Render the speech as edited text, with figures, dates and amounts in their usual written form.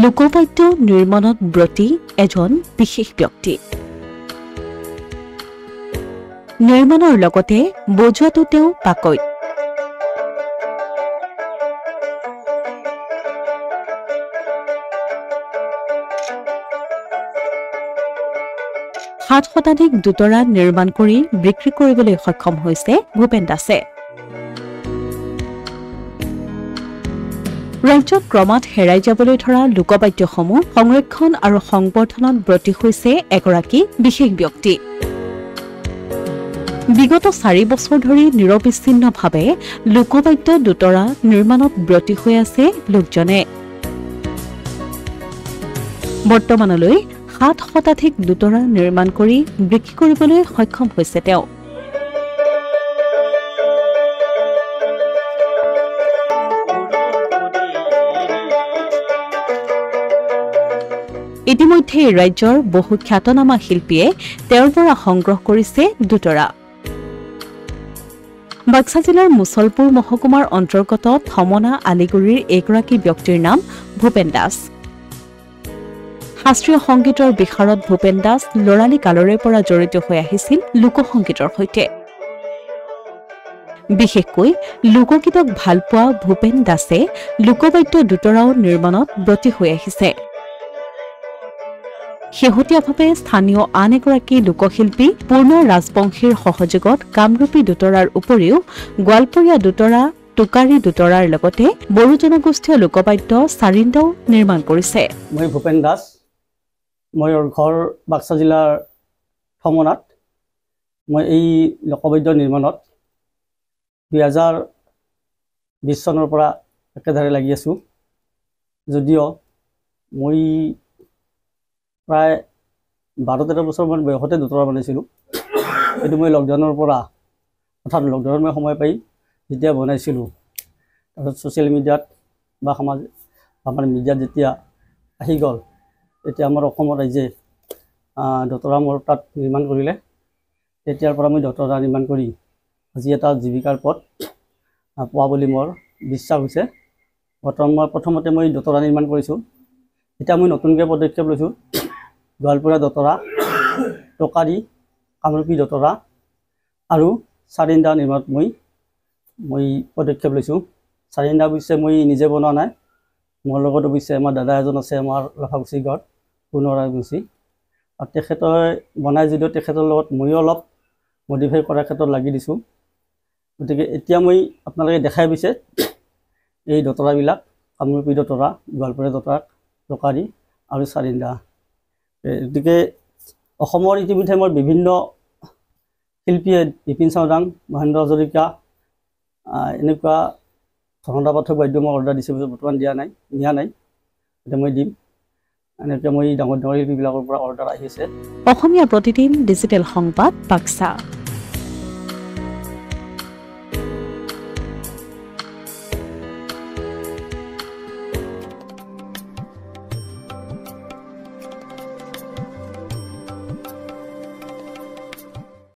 লোকবাদ্য নিৰ্মাণত ব্ৰতী এজন বিশেষ ব্যক্তি। নিৰ্মাণৰ লগতে বজোৱাটো তেওঁ পাকৈত। সাত শতাধিক দুতৰা নিৰ্মাণ কৰি বিক্ৰী কৰিবলৈ সক্ষম হৈছে ভূপেন দাসে। ৰাজ্যত ক্ৰমাৎ হেৰাই যাবলৈ ধৰা লোকবাদ্যসমূহ সংৰক্ষণ আৰু সংবৰ্ধনত ব্ৰতী হৈছে এগৰাকী বিশেষ ব্যক্তি। বিগত 4 বছৰ ধৰি নিৰবিচ্ছিন্নভাৱে লোকবাদ্য দুতৰা নিৰ্মাণত ব্ৰতী হৈ আছে লোকজনে। বৰ্তমানলৈ 7 শতাধিক দুতৰা নিৰ্মাণ কৰি বিক্ৰী কৰিবলৈ সক্ষম হৈছে তেওঁ। ইতিমধ্যে ৰাজ্যৰ বহু খ্যাতনামা শিল্পীয়ে তেওঁৰ পৰা সংগ্ৰহ কৰিছে দুতৰা। বাক্সা জিলাৰ মুছলপুৰ মহকুমাৰ অন্তৰ্গত থমনা আলিগুৰিৰ এগৰাকী ব্যক্তিৰ নাম ভূপেন দাস। শাস্ত্ৰীয় সংগীতৰ বিশাৰদ ভূপেন দাস ল'ৰালি কালৰে পৰা জড়িত হৈ আহিছিল লোকসংগীতৰ সৈতে। বিশেষকৈ লোকগীতক ভাল পোৱা ভূপেন দাসে লোকবাদ্য দুতৰাও নিৰ্মাণত ব্ৰতী হৈ আহিছে। শেহতীয়াভাৱে স্থানীয় আন এগৰাকী লোকশিল্পী পূৰ্ণ ৰাজবংশীৰ সহযোগত কামৰূপী দুতৰাৰ উপৰিও গোৱালপৰীয়া দুতৰা, টোকাৰী দুতৰাৰ লগতে বড়ো জনগোষ্ঠীয় লোকবাদ্য চাৰিন্দাও নিৰ্মাণ কৰিছে। মই ভূপেন দাস, মোৰ ঘৰ বাক্সা জিলাৰ থমনাত। মই এই লোকবাদ্য নিৰ্মাণত 2020 চনৰ পৰা একেধাৰে লাগি আছোঁ। যদিও মই প্ৰায় 12-13 বছৰমান বয়সতে দুতৰা বনাইছিলোঁ। এইটো মই লকডাউনৰ পৰা অৰ্থাৎ লকডাউনৰ মই সময় পাই যেতিয়া বনাইছিলোঁ, তাৰপিছত ছ'চিয়েল মিডিয়াত বা আমাৰ মিডিয়াত যেতিয়া আহি গ'ল, তেতিয়া আমাৰ অসমৰ ৰাইজে দতৰা মোৰ তাত নিৰ্মাণ কৰিলে। তেতিয়াৰ পৰা মই দতৰা নিৰ্মাণ কৰি আজি এটা জীৱিকাৰ পথ পোৱা বুলি মোৰ বিশ্বাস হৈছে। বৰ্তমান প্ৰথমতে মই দতৰা নিৰ্মাণ কৰিছোঁ। এতিয়া মই নতুনকৈ পদক্ষেপ লৈছোঁ। গোৱালপৰীয়া দতৰা, টোকাৰী, কামৰূপী দতৰা আৰু চাৰিন্দা নিৰ্মাণত মই পদক্ষেপ লৈছোঁ। চাৰিন্দা অৱশ্যে মই নিজে বনোৱা নাই, মোৰ লগত অৱশ্যে আমাৰ দাদা এজন আছে, আমাৰ লখাগুচি গাঁৱত পুনৰাগুচি, আৰু তেখেতে বনাই যদিও তেখেতৰ লগত ময়ো অলপ মডিফাই কৰাৰ ক্ষেত্ৰত লাগি দিছোঁ। গতিকে এতিয়া মই আপোনালোকে দেখাই পাইছে এই দতৰাবিলাক, কামৰূপী দতৰা, গোৱালপৰীয়া দতৰা, টোকাৰী আৰু চাৰিন্দা। গতিকে অসমৰ ইতিমধ্যে মোৰ বিভিন্ন শিল্পীয়ে বিপিন চাওডাং, মহেন্দ্ৰ হাজৰিকা এনেকুৱা ধনদাপাঠক বাদ্য মই অৰ্ডাৰ দিছোঁ, বৰ্তমান নিয়া নাই। এতিয়া মই দিম। এনেকৈ মই ডাঙৰ শিল্পীবিলাকৰ পৰা অৰ্ডাৰ আহিছে। অসমীয়া প্ৰতিদিন ডিজিটেল সংবাদ বাক্সা।